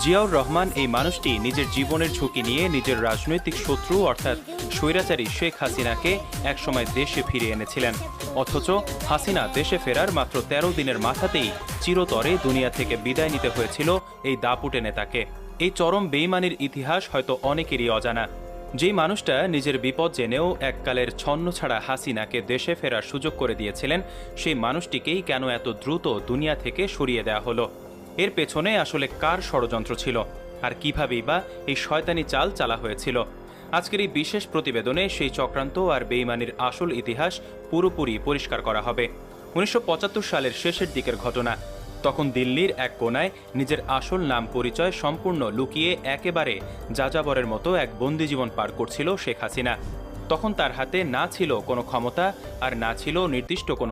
জিয়াউর রহমান এই মানুষটি নিজের জীবনের ঝুঁকি নিয়ে নিজের রাজনৈতিক শত্রু অর্থাৎ স্বৈরাচারী শেখ হাসিনাকে একসময় দেশে ফিরিয়ে এনেছিলেন। অথচ হাসিনা দেশে ফেরার মাত্র ১৩ দিনের মাথাতেই চিরতরে দুনিয়া থেকে বিদায় নিতে হয়েছিল এই দাপুটে নেতাকে। এই চরম বেইমানির ইতিহাস হয়তো অনেকেরই অজানা। যেই মানুষটা নিজের বিপদ জেনেও এককালের ছন্নছাড়া হাসিনাকে দেশে ফেরার সুযোগ করে দিয়েছিলেন, সেই মানুষটিকেই কেন এত দ্রুত দুনিয়া থেকে সরিয়ে দেওয়া হলো? এর পেছনে আসলে কার ষড়যন্ত্র ছিল, আর কিভাবেই বা এই শয়তানি চাল চালা হয়েছিল? আজকের এই বিশেষ প্রতিবেদনে সেই চক্রান্ত আর বেইমানির আসল ইতিহাস পুরোপুরি পরিষ্কার করা হবে। ১৯৭৫ সালের শেষের দিকের ঘটনা। তখন দিল্লির এক কোনায় নিজের আসল নাম পরিচয় সম্পূর্ণ লুকিয়ে একেবারে যাযাবরের মতো এক বন্দিজীবন পার করছিল শেখ হাসিনা। তখন তার হাতে না ছিল কোনো ক্ষমতা, আর না ছিল নির্দিষ্ট কোনো